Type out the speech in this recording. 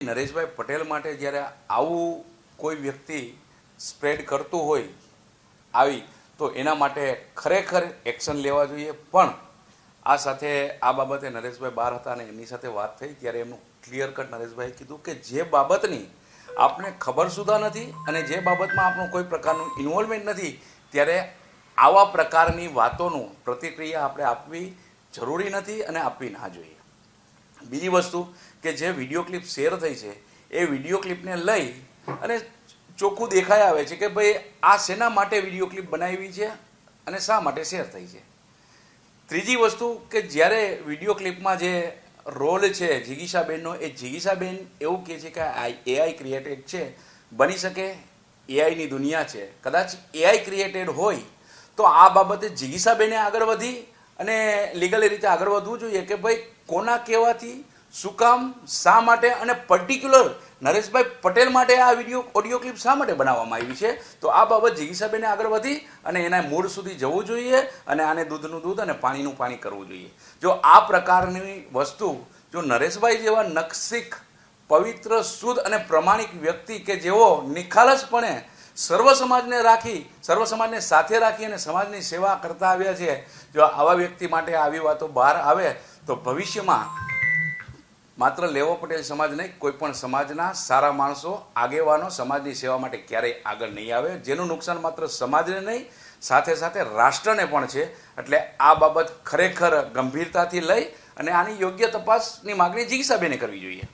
નરેશભાઈ પટેલ માટે જ્યારે આવું કોઈ વ્યક્તિ સ્પ્રેડ કરતું હોય આવી તો એના માટે ખરેખર એક્શન લેવા જોઈએ। પણ આ સાથે આ બાબતે નરેશભાઈ બહાર હતા અને એમની સાથે વાત થઈ ત્યારે એમનું ક્લિયર કટ નરેશભાઈએ કીધું કે જે બાબતની આપને ખબર સુધા નથી અને જે બાબતમાં આપણું કોઈ પ્રકારનું ઇન્વોલ્વમેન્ટ નથી ત્યારે આવા પ્રકારની વાતોનું પ્રતિક્રિયા આપણે આપવી જરૂરી નથી અને આપવી ના જોઈએ। બીજી વસ્તુ કે જે વિડીયો ક્લિપ શેર થઈ છે એ વિડીયો ક્લિપને લઈ અને ચોખ્ખું દેખાઈ આવે છે કે ભાઈ આ શેના માટે વિડીયો ક્લિપ બનાવી છે અને શા માટે શેર થઈ છે। ત્રીજી વસ્તુ કે જ્યારે વિડીયો ક્લિપમાં જે રોલ છે જિગીશાબેનનો એ જિગીશાબેન એવું કહે છે કે એઆઈ ક્રિએટેડ છે, બની શકે એઆઈની દુનિયા છે, કદાચ એઆઈ ક્રિએટેડ હોય તો આ બાબતે જિગીશાબેને આગળ વધી અને લીગલી રીતે આગળ વધવું જોઈએ કે ભાઈ કોના કહેવાથી શું કામ શા માટે અને પર્ટિક્યુલર નરેશભાઈ પટેલ માટે આ ઓડિયો ક્લિપ શા માટે બનાવવામાં આવી છે। તો આ બાબત જિગીશાબેને આગળ વધી અને એના મૂળ સુધી જવું જોઈએ અને આને દૂધનું દૂધ અને પાણીનું પાણી કરવું જોઈએ। જો આ પ્રકારની વસ્તુ જો નરેશભાઈ જેવા નખશીખ પવિત્ર શુદ્ધ અને પ્રમાણિક વ્યક્તિ કે જેઓ નિખાલસપણે સર્વ સમાજને સાથે રાખી અને સમાજની સેવા કરતા આવ્યા છે, જો આવા વ્યક્તિ માટે આવી વાતો બહાર આવે તો ભવિષ્યમાં માત્ર લેવો પટેલ સમાજ નહીં, કોઈ પણ સમાજના સારા માણસો આગેવાનો સમાજની સેવા માટે ક્યારેય આગળ નહીં આવે, જેનું નુકસાન માત્ર સમાજને નહીં સાથે સાથે રાષ્ટ્રને પણ છે। એટલે આ બાબત ખરેખર ગંભીરતાથી લઈ અને આની યોગ્ય તપાસની માગણી જિગીશાબેને કરવી જોઈએ।